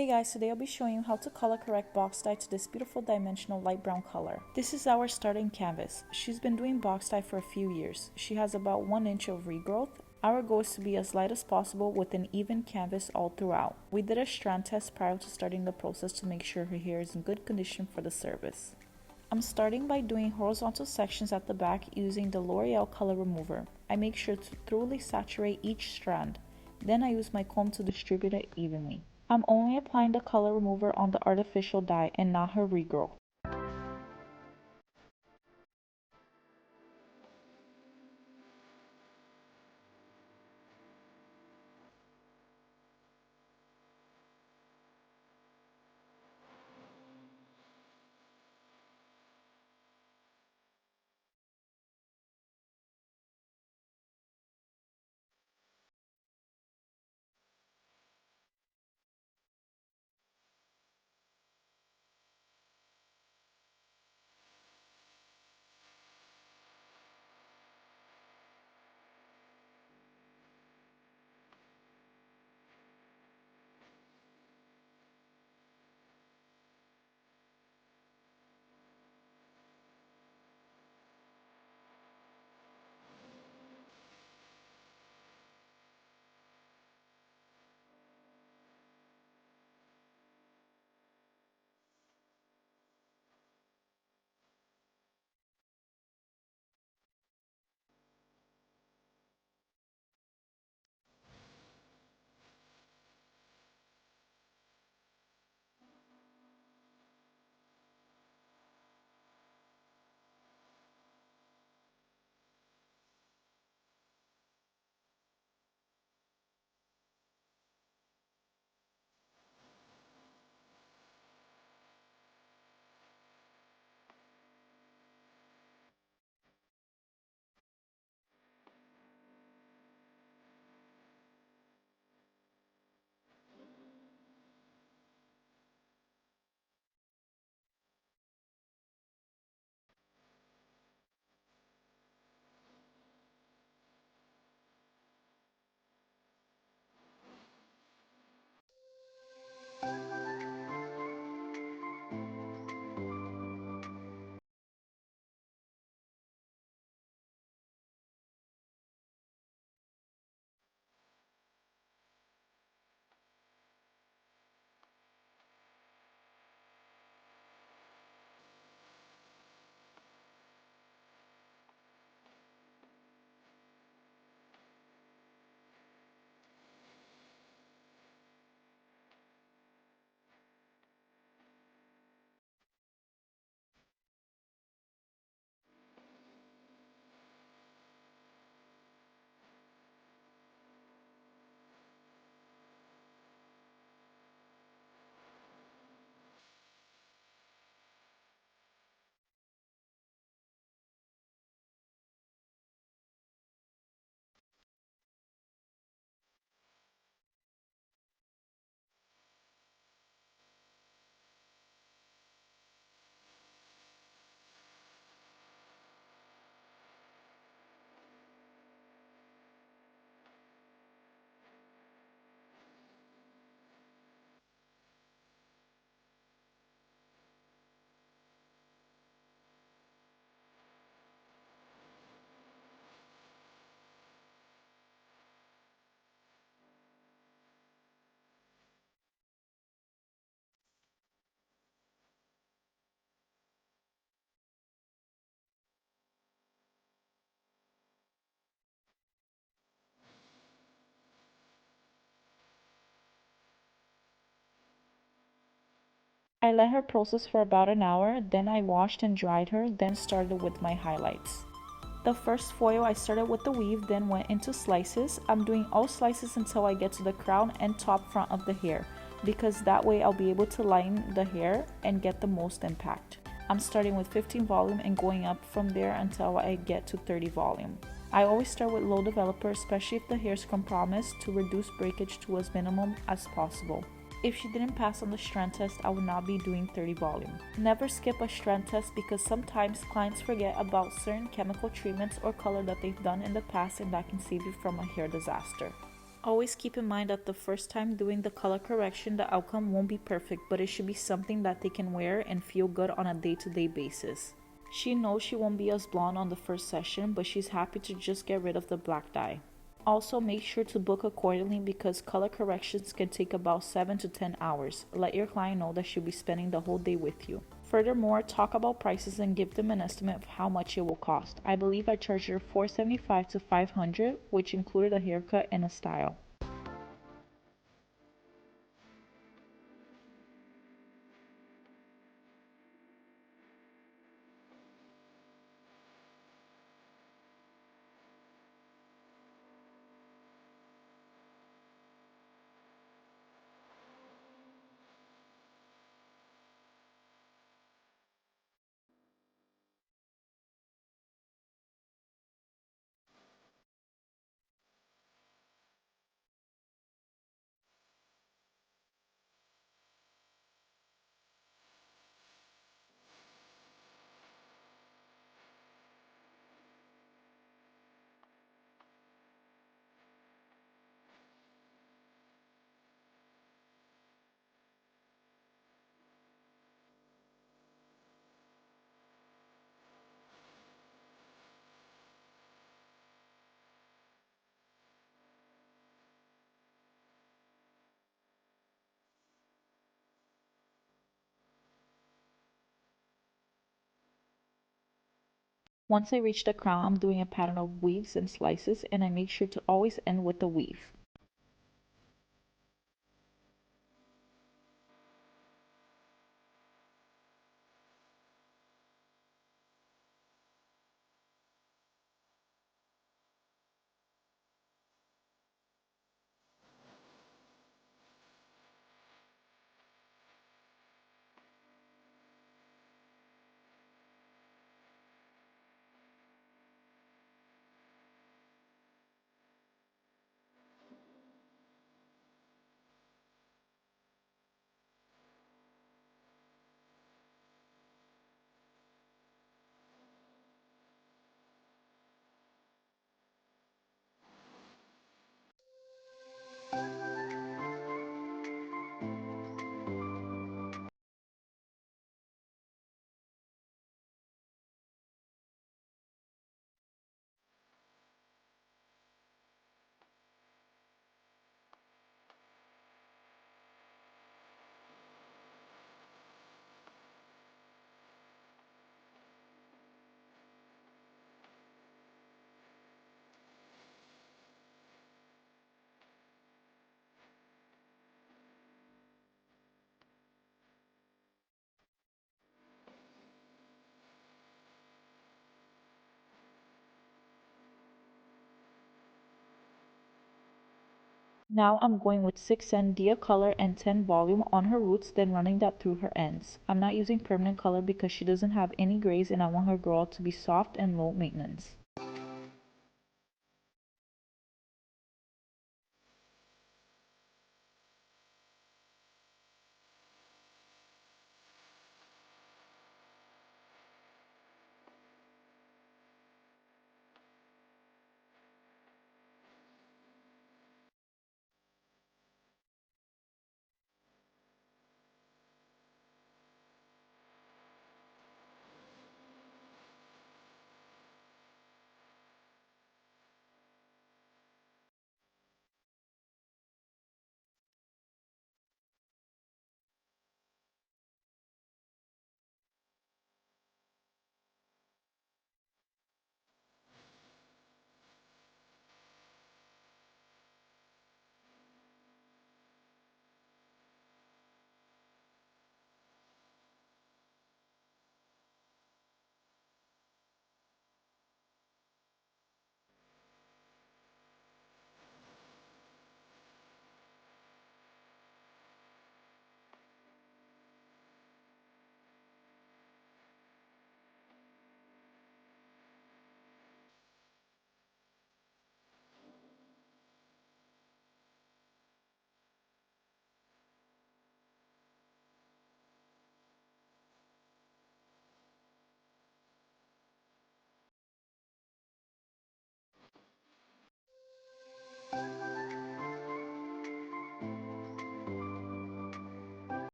Hey guys, today I'll be showing you how to color correct box dye to this beautiful dimensional light brown color. This is our starting canvas. She's been doing box dye for a few years. She has about 1 inch of regrowth. Our goal is to be as light as possible with an even canvas all throughout. We did a strand test prior to starting the process to make sure her hair is in good condition for the service. I'm starting by doing horizontal sections at the back using the L'Oreal color remover. I make sure to thoroughly saturate each strand. Then I use my comb to distribute it evenly. I'm only applying the color remover on the artificial dye and not her regrowth. I let her process for about an hour, then I washed and dried her, then started with my highlights. The first foil I started with the weave, then went into slices. I'm doing all slices until I get to the crown and top front of the hair, because that way I'll be able to line the hair and get the most impact. I'm starting with 15 volume and going up from there until I get to 30 volume. I always start with low developer, especially if the hair is compromised, to reduce breakage to as minimum as possible. If she didn't pass on the strand test, I would not be doing 30 volume. Never skip a strand test because sometimes clients forget about certain chemical treatments or color that they've done in the past, and that can save you from a hair disaster. Always keep in mind that the first time doing the color correction, the outcome won't be perfect, but it should be something that they can wear and feel good on a day-to-day basis. She knows she won't be as blonde on the first session, but she's happy to just get rid of the black dye. Also, make sure to book accordingly because color corrections can take about 7 to 10 hours. Let your client know that she'll be spending the whole day with you. Furthermore, talk about prices and give them an estimate of how much it will cost. I believe I charged her $475 to $500, which included a haircut and a style. Once I reach the crown, I'm doing a pattern of weaves and slices, and I make sure to always end with a weave. Now I'm going with 6N Dia color and 10 volume on her roots, then running that through her ends. I'm not using permanent color because she doesn't have any grays and I want her girl to be soft and low maintenance.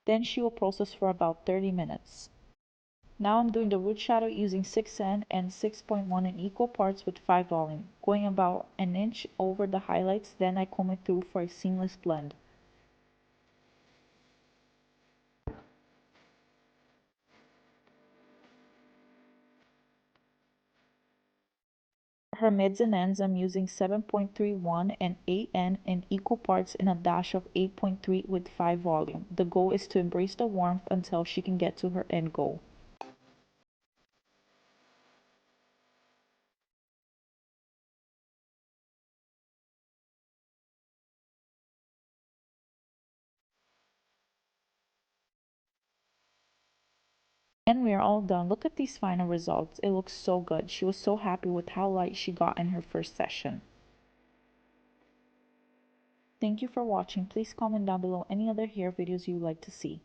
Then she will process for about 30 minutes. Now I'm doing the root shadow using 6N and 6.1 in equal parts with 5 volume, going about an inch over the highlights, then I comb it through for a seamless blend. For her mids and ends, I'm using 7.31 and 8N in equal parts and a dash of 8.3 with 5 volume. The goal is to embrace the warmth until she can get to her end goal. And we are all done. Look at these final results. It looks so good. She was so happy with how light she got in her first session. Thank you for watching. Please comment down below any other hair videos you would like to see.